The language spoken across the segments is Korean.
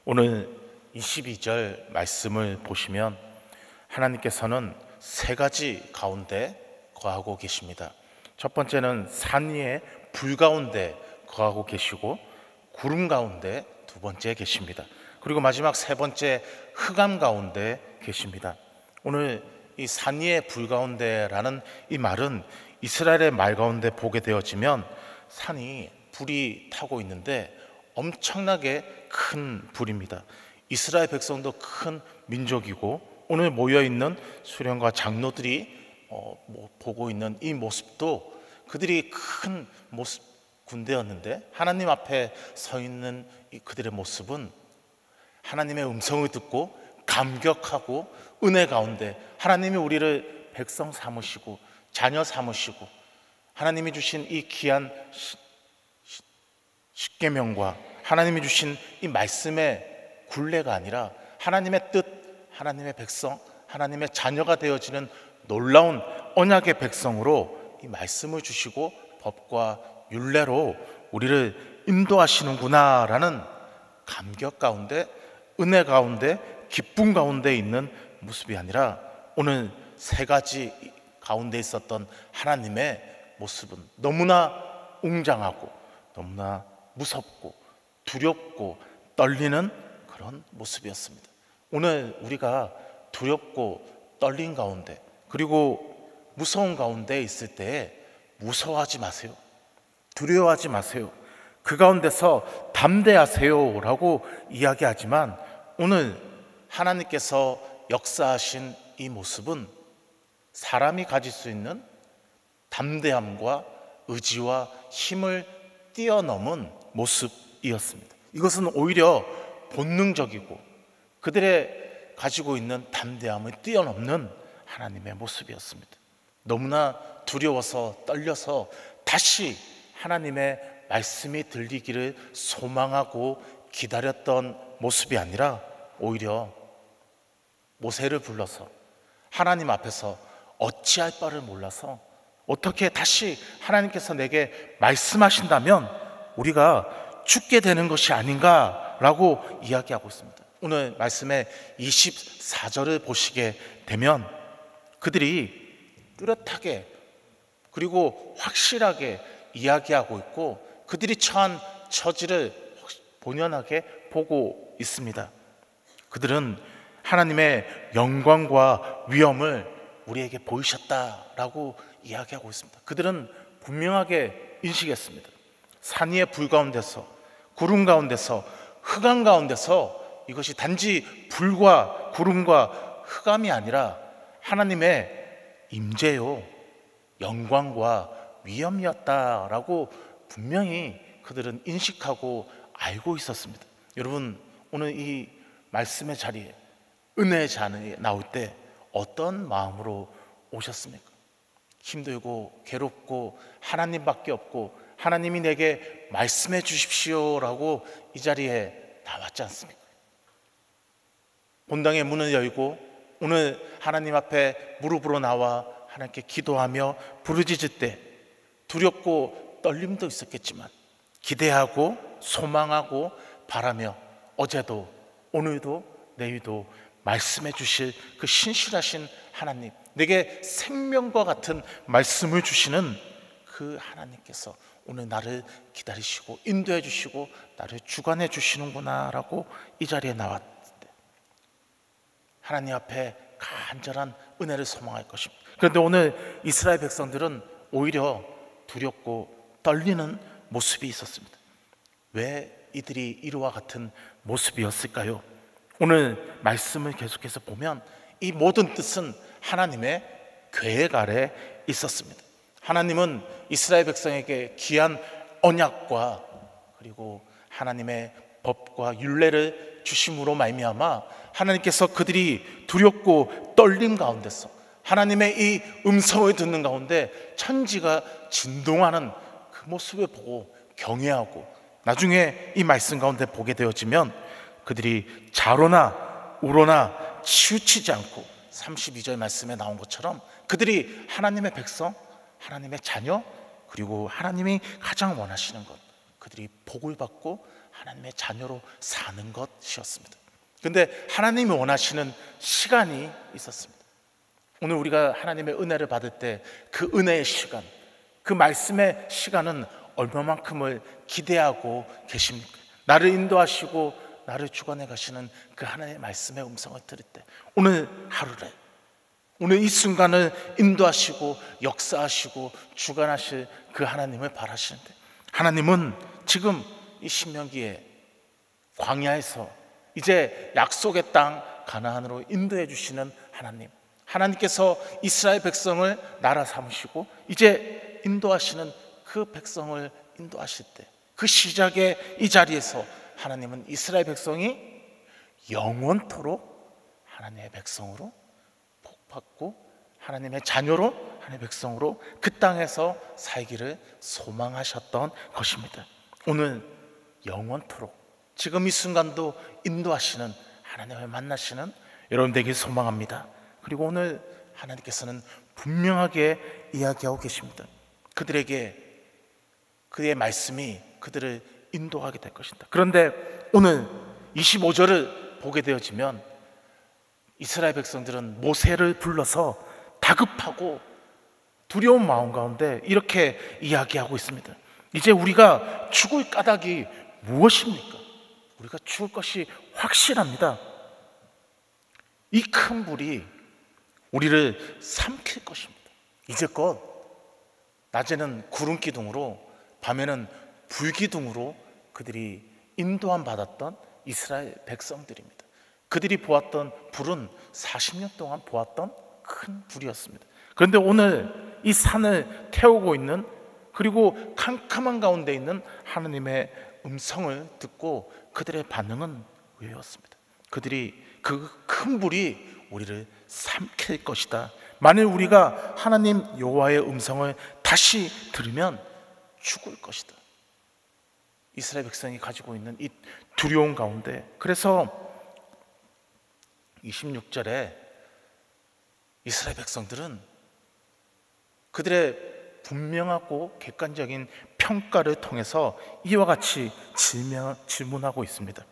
오늘 22절 말씀을 보시면 하나님께서는 세 가지 가운데 거하고 계십니다. 첫 번째는 산 위에 불 가운데 거하고 계시고, 구름 가운데 두 번째 계십니다. 그리고 마지막 세 번째 흑암 가운데 계십니다. 오늘 이 산 위에 불 가운데라는 이 말은 이스라엘의 말 가운데 보게 되어지면 산이 불이 타고 있는데 엄청나게 큰 불입니다. 이스라엘 백성도 큰 민족이고, 오늘 모여있는 수령과 장로들이 보고 있는 이 모습도 그들이 큰 모습 군대였는데, 하나님 앞에 서 있는 그들의 모습은 하나님의 음성을 듣고 감격하고 은혜 가운데 하나님이 우리를 백성 삼으시고 자녀 삼으시고 하나님이 주신 이 귀한 십계명과 하나님이 주신 이 말씀의 굴레가 아니라 하나님의 뜻, 하나님의 백성, 하나님의 자녀가 되어지는 놀라운 언약의 백성으로 이 말씀을 주시고 법과 율례로 우리를 인도하시는구나라는 감격 가운데, 은혜 가운데, 기쁨 가운데 있는 모습이 아니라 오늘 세 가지 가운데 있었던 하나님의 모습은 너무나 웅장하고 너무나 무섭고 두렵고 떨리는 그런 모습이었습니다. 오늘 우리가 두렵고 떨린 가운데, 그리고 무서운 가운데 있을 때 무서워하지 마세요. 두려워하지 마세요. 그 가운데서 담대하세요 라고 이야기하지만, 오늘 하나님께서 역사하신 이 모습은 사람이 가질 수 있는 담대함과 의지와 힘을 뛰어넘은 모습이었습니다. 이것은 오히려 본능적이고 그들의 가지고 있는 담대함을 뛰어넘는 하나님의 모습이었습니다. 너무나 두려워서 떨려서 다시 하나님의 말씀이 들리기를 소망하고 기다렸던 모습이 아니라 오히려 모세를 불러서 하나님 앞에서 어찌할 바를 몰라서 어떻게 다시 하나님께서 내게 말씀하신다면 우리가 죽게 되는 것이 아닌가라고 이야기하고 있습니다. 오늘 말씀의 24절을 보시게 되면 그들이 뚜렷하게 그리고 확실하게 이야기하고 있고, 그들이 처한 처지를 본연하게 보고 있습니다. 그들은 하나님의 영광과 위엄을 우리에게 보이셨다라고 이야기하고 있습니다. 그들은 분명하게 인식했습니다. 산 위의 불 가운데서, 구름 가운데서, 흑암 가운데서 이것이 단지 불과 구름과 흑암이 아니라 하나님의 임재요, 영광과 위엄이었다라고 분명히 그들은 인식하고 알고 있었습니다. 여러분, 오늘 이 말씀의 자리에, 은혜의 자리에 나올 때 어떤 마음으로 오셨습니까? 힘들고 괴롭고 하나님밖에 없고 하나님이 내게 말씀해 주십시오라고 이 자리에 나왔지 않습니까? 본당의 문을 열고 오늘 하나님 앞에 무릎으로 나와 하나님께 기도하며 부르짖을 때 두렵고 떨림도 있었겠지만 기대하고 소망하고 바라며 어제도 오늘도 내일도 말씀해 주실 그 신실하신 하나님, 내게 생명과 같은 말씀을 주시는 그 하나님께서 오늘 나를 기다리시고 인도해 주시고 나를 주관해 주시는구나 라고 이 자리에 나왔을 때 하나님 앞에 간절한 은혜를 소망할 것입니다. 그런데 오늘 이스라엘 백성들은 오히려 두렵고 떨리는 모습이 있었습니다. 왜 이들이 이와 같은 모습이었을까요? 오늘 말씀을 계속해서 보면 이 모든 뜻은 하나님의 계획 아래 있었습니다. 하나님은 이스라엘 백성에게 귀한 언약과 그리고 하나님의 법과 율례를 주심으로 말미암아 하나님께서 그들이 두렵고 떨림 가운데서 하나님의 이 음성을 듣는 가운데 천지가 진동하는 그 모습을 보고 경외하고 나중에 이 말씀 가운데 보게 되어지면 그들이 자로나 우로나 치우치지 않고 32절 말씀에 나온 것처럼 그들이 하나님의 백성, 하나님의 자녀, 그리고 하나님이 가장 원하시는 것, 그들이 복을 받고 하나님의 자녀로 사는 것이었습니다. 그런데 하나님이 원하시는 시간이 있었습니다. 오늘 우리가 하나님의 은혜를 받을 때 그 은혜의 시간, 그 말씀의 시간은 얼마만큼을 기대하고 계십니까? 나를 인도하시고 나를 주관해 가시는 그 하나님의 말씀의 음성을 들을 때, 오늘 하루를, 오늘 이 순간을 인도하시고 역사하시고 주관하실 그 하나님을 바라시는데, 하나님은 지금 이 신명기에 광야에서 이제 약속의 땅 가나안으로 인도해 주시는 하나님, 하나님께서 이스라엘 백성을 나라 삼으시고 이제 인도하시는 그 백성을 인도하실 때, 그 시작의 이 자리에서 하나님은 이스라엘 백성이 영원토록 하나님의 백성으로 복받고 하나님의 자녀로, 하나님의 백성으로 그 땅에서 살기를 소망하셨던 것입니다. 오늘 영원토록 지금 이 순간도 인도하시는 하나님을 만나시는 여러분 되길 소망합니다. 그리고 오늘 하나님께서는 분명하게 이야기하고 계십니다. 그들에게 그의 말씀이 그들을 인도하게 될 것이다. 그런데 오늘 25절을 보게 되어지면 이스라엘 백성들은 모세를 불러서 다급하고 두려운 마음 가운데 이렇게 이야기하고 있습니다. 이제 우리가 죽을 까닭이 무엇입니까? 우리가 죽을 것이 확실합니다. 이 큰 불이 우리를 삼킬 것입니다. 이제껏 낮에는 구름 기둥으로, 밤에는 불 기둥으로 그들이 인도함 받았던 이스라엘 백성들입니다. 그들이 보았던 불은 40년 동안 보았던 큰 불이었습니다. 그런데 오늘 이 산을 태우고 있는, 그리고 캄캄한 가운데 있는 하나님의 음성을 듣고 그들의 반응은 왜였습니다. 그들이 그 큰 불이 우리를 삼킬 것이다. 만일 우리가 하나님 여호와의 음성을 다시 들으면 죽을 것이다. 이스라엘 백성이 가지고 있는 이 두려움 가운데, 그래서 26절에 이스라엘 백성들은 그들의 분명하고 객관적인 평가를 통해서 이와 같이 질문하고 있습니다.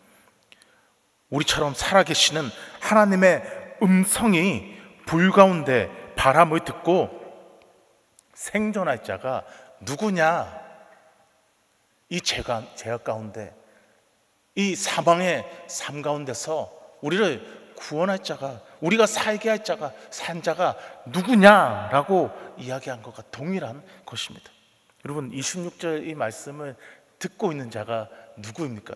우리처럼 살아계시는 하나님의 음성이 불 가운데 바람을 듣고 생존할 자가 누구냐? 이 죄악 가운데, 이 사망의 삶 가운데서 우리를 구원할 자가, 우리가 살게 할 자가, 산 자가 누구냐라고 이야기한 것과 동일한 것입니다. 여러분, 26절 이 말씀을 듣고 있는 자가 누구입니까?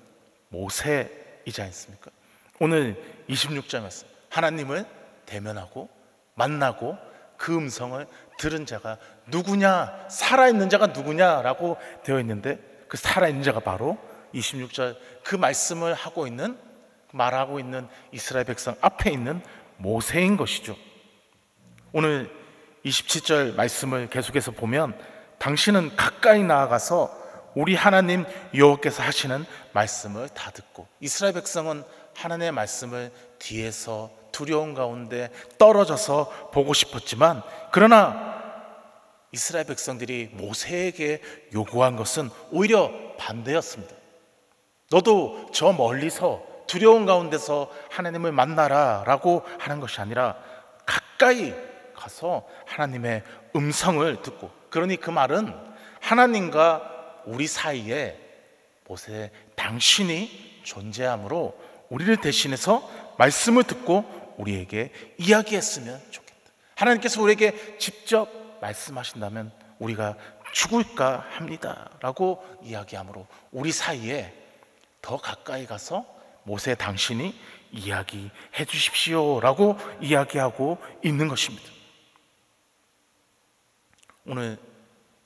모세이지 않습니까? 오늘 26절 말씀, 하나님을 대면하고 만나고 그 음성을 들은 자가 누구냐, 살아있는 자가 누구냐라고 되어 있는데, 그 살아있는 자가 바로 26절 그 말씀을 하고 있는, 말하고 있는 이스라엘 백성 앞에 있는 모세인 것이죠. 오늘 27절 말씀을 계속해서 보면, 당신은 가까이 나아가서 우리 하나님 여호와께서 하시는 말씀을 다 듣고, 이스라엘 백성은 하나님의 말씀을 뒤에서 두려움 가운데 떨어져서 보고 싶었지만, 그러나 이스라엘 백성들이 모세에게 요구한 것은 오히려 반대였습니다. 너도 저 멀리서 두려움 가운데서 하나님을 만나라 라고 하는 것이 아니라 가까이 가서 하나님의 음성을 듣고, 그러니 그 말은 하나님과 우리 사이에 모세 당신이 존재함으로 우리를 대신해서 말씀을 듣고 우리에게 이야기했으면 좋겠다. 하나님께서 우리에게 직접 말씀하신다면 우리가 죽을까 합니다 라고 이야기하므로 우리 사이에 더 가까이 가서 모세 당신이 이야기해 주십시오 라고 이야기하고 있는 것입니다. 오늘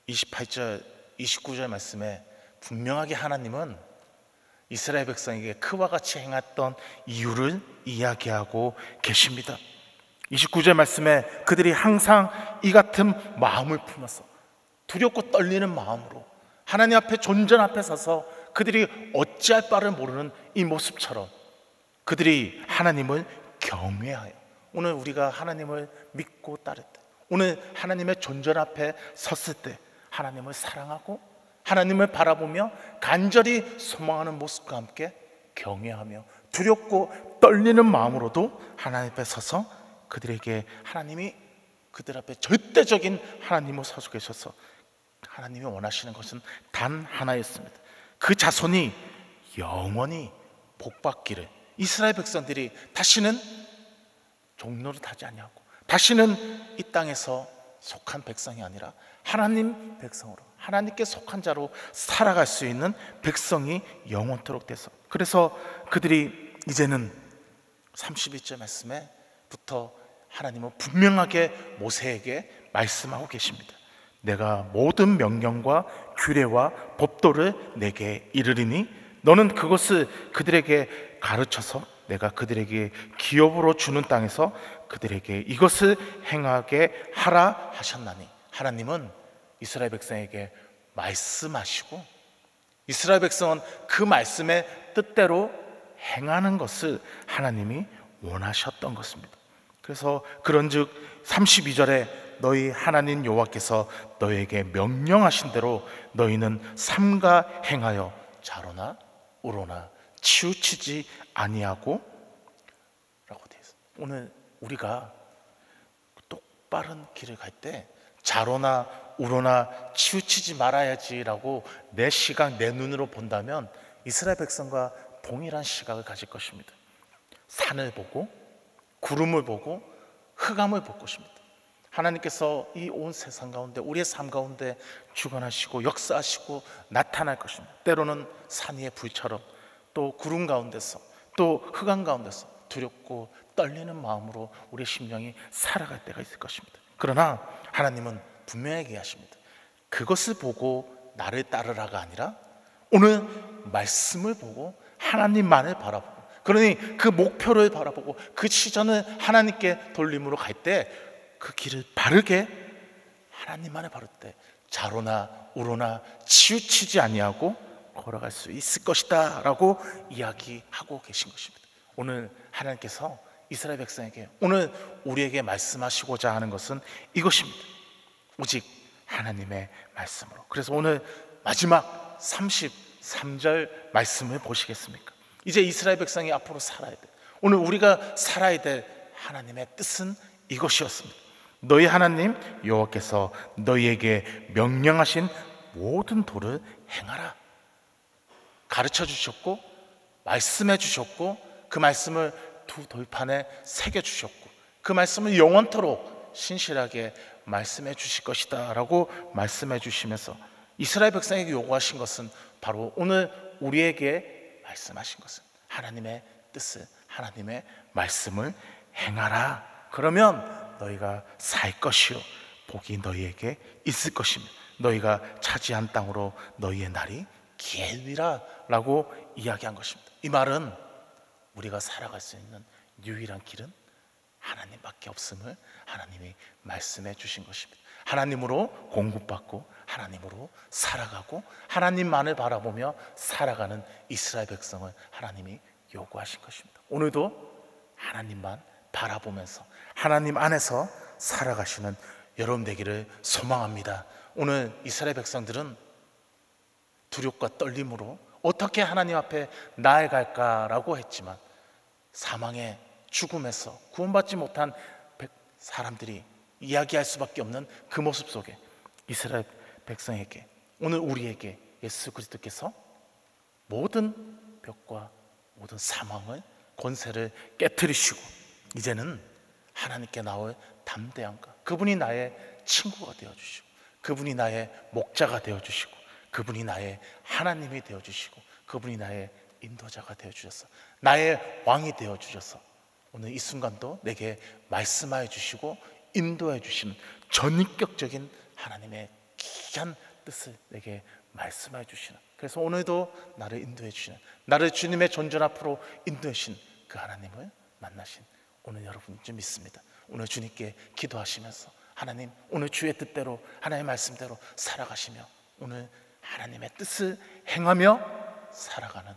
28절 29절 말씀에 분명하게 하나님은 이스라엘 백성에게 그와 같이 행했던 이유를 이야기하고 계십니다. 29절 말씀에 그들이 항상 이 같은 마음을 품어서 두렵고 떨리는 마음으로 하나님 앞에, 존전 앞에 서서 그들이 어찌할 바를 모르는 이 모습처럼 그들이 하나님을 경외하여, 오늘 우리가 하나님을 믿고 따를 때, 오늘 하나님의 존전 앞에 섰을 때 하나님을 사랑하고 하나님을 바라보며 간절히 소망하는 모습과 함께 경외하며 두렵고 떨리는 마음으로도 하나님 앞에 서서 그들에게 하나님이 그들 앞에 절대적인 하나님을 서서 계셔서 하나님이 원하시는 것은 단 하나였습니다. 그 자손이 영원히 복받기를, 이스라엘 백성들이 다시는 종노릇하지 아니하고 다시는 이 땅에서 속한 백성이 아니라 하나님 백성으로, 하나님께 속한 자로 살아갈 수 있는 백성이 영원토록 돼서, 그래서 그들이 이제는 32절 말씀에부터 하나님은 분명하게 모세에게 말씀하고 계십니다. 내가 모든 명령과 규례와 법도를 내게 이르리니 너는 그것을 그들에게 가르쳐서 내가 그들에게 기업으로 주는 땅에서 그들에게 이것을 행하게 하라 하셨나니, 하나님은 이스라엘 백성에게 말씀하시고 이스라엘 백성은 그 말씀의 뜻대로 행하는 것을 하나님이 원하셨던 것입니다. 그래서 그런즉 32절에 너희 하나님 여호와께서 너희에게 명령하신 대로 너희는 삼가 행하여 좌로나 우로나 치우치지 아니하고 라고 되어 있습니다. 오늘 우리가 똑바른 길을 갈 때 좌로나 우로나 치우치지 말아야지라고 내 시각, 내 눈으로 본다면 이스라엘 백성과 동일한 시각을 가질 것입니다. 산을 보고 구름을 보고 흑암을 볼 것입니다. 하나님께서 이 온 세상 가운데 우리의 삶 가운데 주관하시고 역사하시고 나타날 것입니다. 때로는 산 위의 불처럼, 또 구름 가운데서, 또 흑암 가운데서 두렵고 떨리는 마음으로 우리의 심령이 살아갈 때가 있을 것입니다. 그러나 하나님은 분명하게 하십니다. 그것을 보고 나를 따르라가 아니라 오늘 말씀을 보고 하나님만을 바라보고, 그러니 그 목표를 바라보고 그 시선을 하나님께 돌림으로 갈 때 그 길을 바르게 하나님만을 바를 때 좌로나 우로나 치우치지 아니하고 걸어갈 수 있을 것이다 라고 이야기하고 계신 것입니다. 오늘 하나님께서 이스라엘 백성에게, 오늘 우리에게 말씀하시고자 하는 것은 이것입니다. 오직 하나님의 말씀으로. 그래서 오늘 마지막 33절 말씀을 보시겠습니까? 이제 이스라엘 백성이 앞으로 살아야 돼. 오늘 우리가 살아야 될 하나님의 뜻은 이것이었습니다. 너희 하나님 여호와께서 너희에게 명령하신 모든 도를 행하라. 가르쳐 주셨고 말씀해 주셨고 그 말씀을 두 돌판에 새겨 주셨고 그 말씀을 영원토록 신실하게 말씀해 주실 것이다 라고 말씀해 주시면서 이스라엘 백성에게 요구하신 것은 바로 오늘 우리에게 말씀하신 것은 하나님의 뜻을, 하나님의 말씀을 행하라. 그러면 너희가 살 것이요 복이 너희에게 있을 것이며 너희가 차지한 땅으로 너희의 날이 길리라 라고 이야기한 것입니다. 이 말은 우리가 살아갈 수 있는 유일한 길은 하나님밖에 없음을 하나님이 말씀해 주신 것입니다. 하나님으로 공급받고 하나님으로 살아가고 하나님만을 바라보며 살아가는 이스라엘 백성을 하나님이 요구하신 것입니다. 오늘도 하나님만 바라보면서 하나님 안에서 살아가시는 여러분 되기를 소망합니다. 오늘 이스라엘 백성들은 두렵과 떨림으로 어떻게 하나님 앞에 나아갈까라고 했지만 사망의 죽음에서 구원받지 못한 사람들이 이야기할 수밖에 없는 그 모습 속에 이스라엘 백성에게, 오늘 우리에게 예수 그리스도께서 모든 벽과 모든 사망을, 권세를 깨뜨리시고 이제는 하나님께 나올 담대함과 그분이 나의 친구가 되어주시고 그분이 나의 목자가 되어주시고 그분이 나의 하나님이 되어주시고 그분이 나의 인도자가 되어주셔서 나의 왕이 되어주셔서 오늘 이 순간도 내게 말씀하여 주시고 인도해 주시는 전인격적인 하나님의 귀한 뜻을 내게 말씀해 주시는, 그래서 오늘도 나를 인도해 주시는, 나를 주님의 존전 앞으로 인도해 주신 그 하나님을 만나신 오늘 여러분 좀 믿습니다. 오늘 주님께 기도하시면서 하나님 오늘 주의 뜻대로 하나님의 말씀대로 살아가시며 오늘 하나님의 뜻을 행하며 살아가는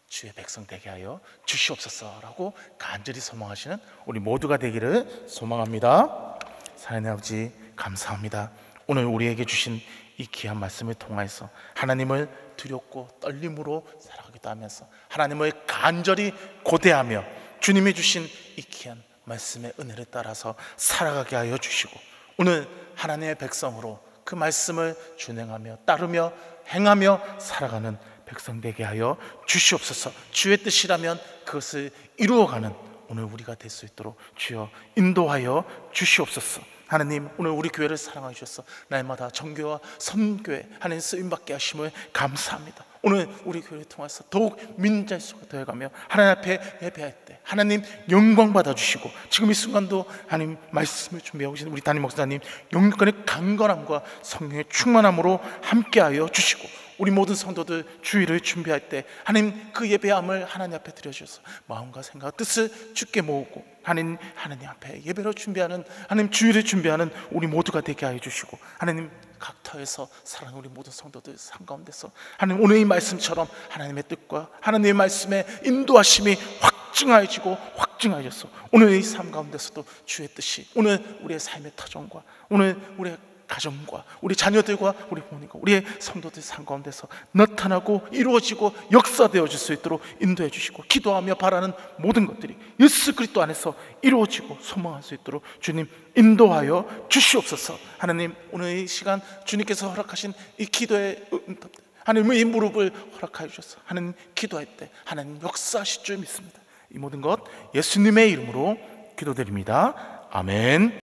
주의 백성 되게 하여 주시옵소서라고 간절히 소망하시는 우리 모두가 되기를 소망합니다. 사랑하는 아버지 감사합니다. 오늘 우리에게 주신 이 귀한 말씀을 통해서 하나님을 두렵고 떨림으로 살아가기도 하면서 하나님을 간절히 고대하며 주님이 주신 이 귀한 말씀의 은혜를 따라서 살아가게 하여 주시고, 오늘 하나님의 백성으로 그 말씀을 준행하며 따르며 행하며 살아가는 백성 되게 하여 주시옵소서. 주의 뜻이라면 그것을 이루어가는 오늘 우리가 될 수 있도록 주여 인도하여 주시옵소서. 하나님, 오늘 우리 교회를 사랑하여 주셔서 날마다 정교와 선교에 하나님 쓰임받게 하심을 감사합니다. 오늘 우리 교회를 통해서 더욱 민자수가 되어가며 하나님 앞에 예배할 때 하나님 영광 받아주시고, 지금 이 순간도 하나님 말씀을 준비하고 계신 우리 담임 목사님 영육간의 강건함과 성령의 충만함으로 함께하여 주시고, 우리 모든 성도들 주일을 준비할 때 하나님 그 예배함을 하나님 앞에 드려주셔서 마음과 생각 뜻을 주께 모으고 하나님 앞에 예배로 준비하는, 하나님 주일을 준비하는 우리 모두가 되게 하여 주시고, 하나님 각 터에서 사랑하는 우리 모든 성도들 삶 가운데서 하나님 오늘 이 말씀처럼 하나님의 뜻과 하나님의 말씀의 인도하심이 확증하여지고 확증하여져서 오늘 이 삶 가운데서도 주의 뜻이 오늘 우리의 삶의 터전과 오늘 우리의 가정과 우리 자녀들과 우리 부모님과 우리의 성도들 삶 가운데서 나타나고 이루어지고 역사되어질 수 있도록 인도해 주시고, 기도하며 바라는 모든 것들이 예수 그리스도 안에서 이루어지고 소망할 수 있도록 주님 인도하여 주시옵소서. 하나님, 오늘 이 시간 주님께서 허락하신 이 기도의 응답들, 하나님의 이 무릎을 허락하여 주셔서 하나님 기도할 때 하나님 역사하실 줄 믿습니다. 이 모든 것 예수님의 이름으로 기도드립니다. 아멘.